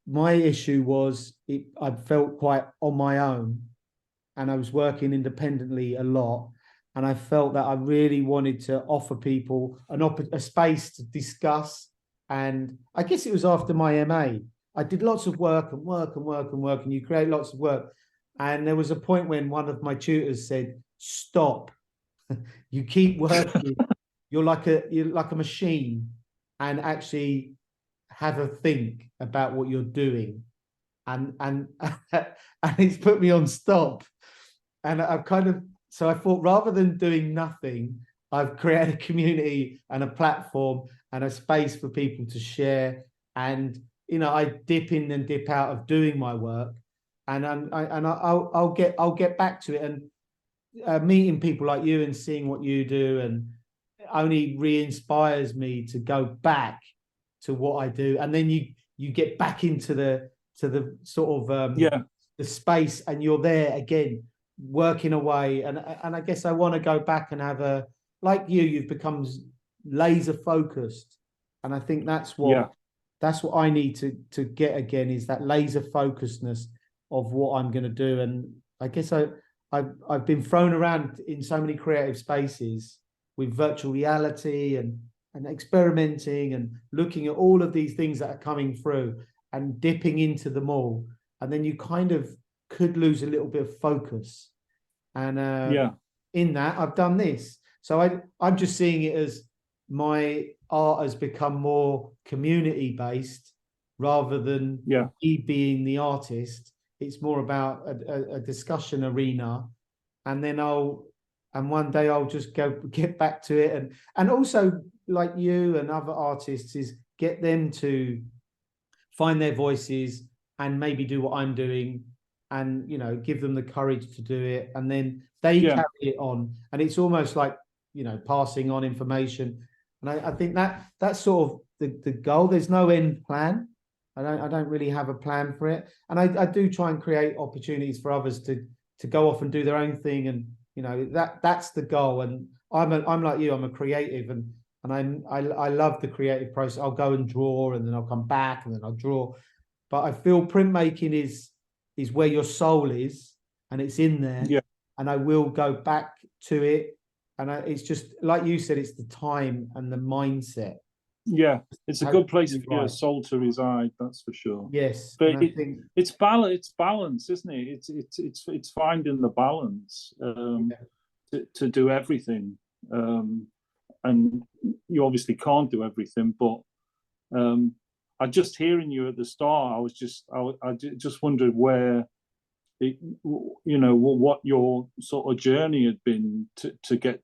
my issue was I felt quite on my own, and I was working independently a lot. And I felt that I really wanted to offer people a space to discuss. And I guess it was after my MA. I did lots of work, and you create lots of work. And there was a point when one of my tutors said, "Stop! You keep working. you're like a machine, and actually have a think about what you're doing." And and it's put me on stop. And so I thought, rather than doing nothing, I've created a community and a platform and a space for people to share. And I dip in and dip out of doing my work, and I'll get back to it. And meeting people like you and seeing what you do, and only re-inspires me to go back to what I do. And then you get back into the sort of the space, and you're there again, working away. And I guess I want to go back and have like you've become laser focused, and I think that's what I need to get again, is that laser focusedness of what I'm going to do. And I guess I've been thrown around in so many creative spaces with virtual reality and experimenting and looking at all of these things that are coming through and dipping into them all. And then you kind of could lose a little bit of focus. And in that, I've done this. So I'm just seeing it as my art has become more community based rather than me being the artist. It's more about a discussion arena, and then one day I'll just get back to it, and also, like you and other artists, is get them to find their voices and maybe do what I'm doing, and give them the courage to do it, and then they carry it on. And it's almost like passing on information. And I think that's sort of the goal. There's no end plan. I don't really have a plan for it. And I do try and create opportunities for others to go off and do their own thing. And that's the goal. And I'm like you, I'm a creative, and I love the creative process. I'll go and draw, and then I'll come back, and then I'll draw. But I feel printmaking is where your soul is, and it's in there. Yeah. And I will go back to it. And it's just like you said, it's the time and the mindset. Yeah, it's a good place for your soul to reside. That's for sure. Yes, but it's balance, isn't it? It's finding the balance. to do everything, and you obviously can't do everything. But I just hearing you at the start, I just wondered where it, what your sort of journey had been to get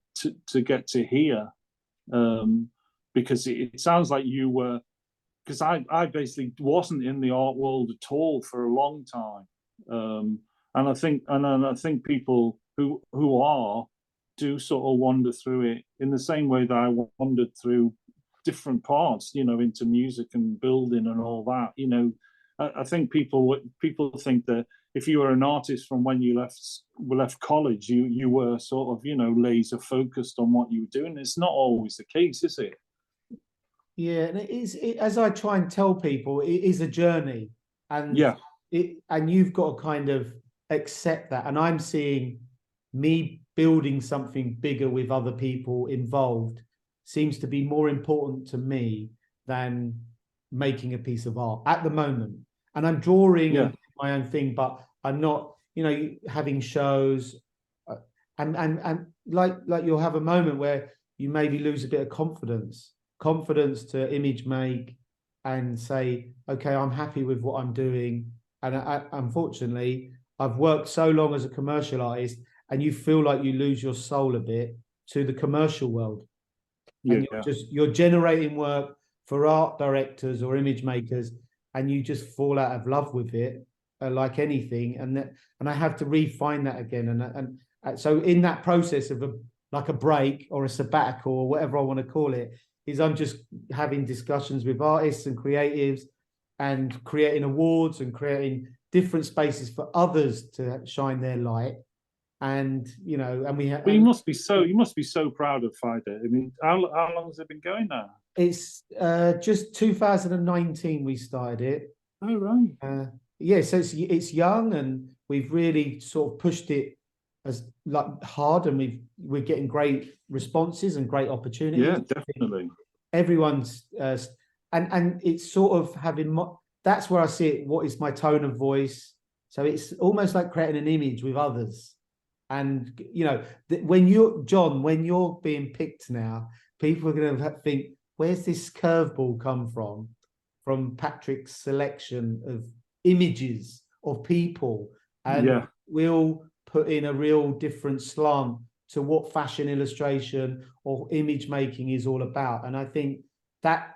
to here, because it sounds like you were, because I basically wasn't in the art world at all for a long time, and I think people who are do sort of wander through it in the same way that I wandered through different parts, into music and building and all that. I think people think that if you were an artist from when you left college, you were sort of laser focused on what you were doing. It's not always the case, is it? Yeah, and as I try and tell people, it is a journey, and yeah, and you've got to kind of accept that. And I'm seeing me building something bigger with other people involved seems to be more important to me than making a piece of art at the moment. And I'm drawing and my own thing, but I'm not, having shows, and like you'll have a moment where you maybe lose a bit of confidence to image make and say, okay, I'm happy with what I'm doing. And unfortunately, I've worked so long as a commercial artist, and you feel like you lose your soul a bit to the commercial world. And you're generating work for art directors or image makers, and you just fall out of love with it, like anything. And I have to refine that again. And so in that process of a break or a sabbatical or whatever I want to call it, is I'm just having discussions with artists and creatives and creating awards and creating different spaces for others to shine their light. And and we have. But you must be so proud of Fida. I mean, how long has it been going now? It's just 2019 we started it. Oh right. Yeah, so it's young, and we've really sort of pushed it as hard, and we're getting great responses and great opportunities. Yeah, definitely. Everyone's and it's sort of having that's where I see it. What is my tone of voice? So it's almost like creating an image with others. And when you're being picked now, people are going to think, where's this curveball come from Patrick's selection of images of people, and we'll put in a real different slant to what fashion illustration or image making is all about. And I think that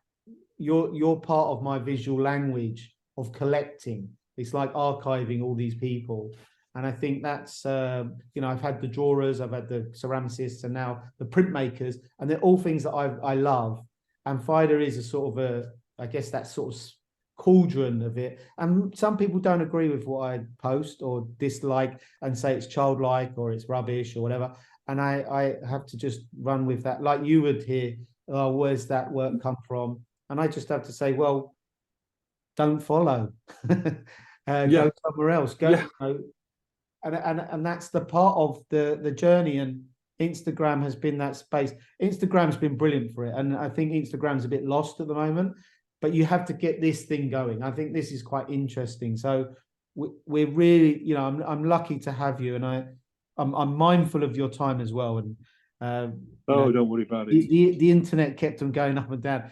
you're part of my visual language of collecting. It's like archiving all these people. And I think that's, I've had the drawers, I've had the ceramicists, and now the printmakers, and they're all things that I love. And Fida is a sort of I guess that sort of cauldron of it. And some people don't agree with what I post or dislike and say it's childlike or it's rubbish or whatever. And I have to just run with that. Like you would hear, oh, where's that work come from? And I just have to say, well, don't follow. Go somewhere else. Go. And that's the part of the journey. And Instagram has been that space. Instagram's been brilliant for it. And I think Instagram's a bit lost at the moment, but you have to get this thing going. I think this is quite interesting. So we're really, I'm lucky to have you, and I'm mindful of your time as well. And don't worry about it. The internet kept on going up and down.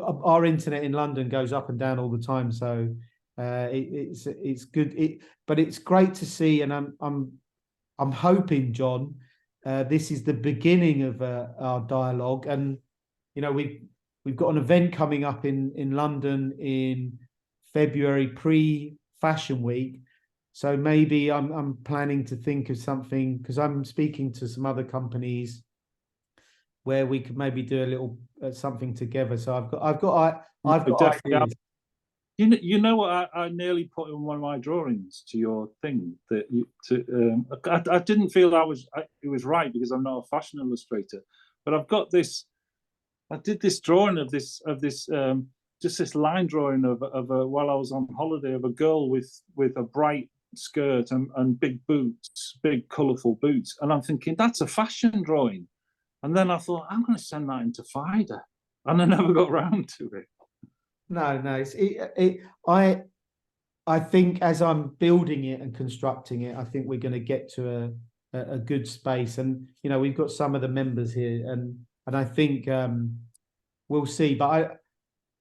Our internet in London goes up and down all the time. So it's good. But it's great to see, and I'm hoping, John, this is the beginning of our dialogue. And we've got an event coming up in London in February, pre-Fashion Week. So maybe I'm planning to think of something, because I'm speaking to some other companies where we could maybe do a little something together. So I've got ideas. You know what? I nearly put in one of my drawings to your thing that I didn't feel it was right, because I'm not a fashion illustrator, but I've got this. I did this drawing of this just this line drawing of while I was on holiday, of a girl with a bright skirt and big boots, big colourful boots, and I'm thinking that's a fashion drawing, and then I thought I'm going to send that into Fida, and I never got round to it. No, I think as I'm building it and constructing it, I think we're going to get to a good space. And you know, we've got some of the members here, and I think we'll see. But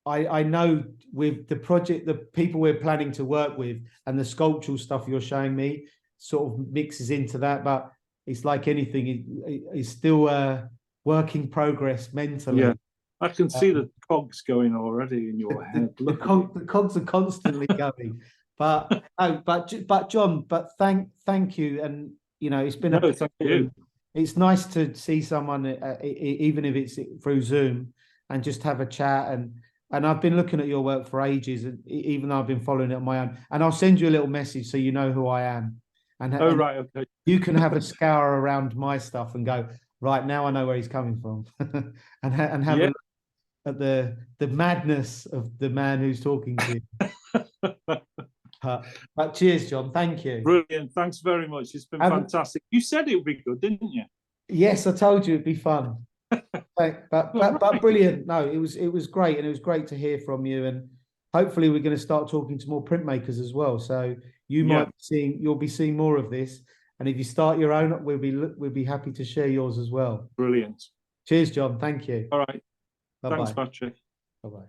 I know with the project, the people we're planning to work with, and the sculptural stuff you're showing me sort of mixes into that. But it's like anything, it's still a work in progress mentally. Yeah, I can see the cogs going already in your head. The cogs are constantly going. But John, but thank you, and you know, it's been No, thank you. It's nice to see someone, even if it's through Zoom, and just have a chat. And I've been looking at your work for ages, even though I've been following it on my own. And I'll send you a little message so you know who I am. And Right, okay. You can have a scour around my stuff and go, right, now I know where he's coming from, and have a look at the madness of the man who's talking to you. But cheers, John. Thank you. Brilliant. Thanks very much. It's been fantastic. You said it would be good, didn't you? Yes, I told you it'd be fun. but brilliant. No, it was great, and it was great to hear from you. And hopefully, we're going to start talking to more printmakers as well. So you'll be seeing more of this. And if you start your own, we'll be happy to share yours as well. Brilliant. Cheers, John. Thank you. All right. Bye-bye. Thanks, Patrick. Bye-bye.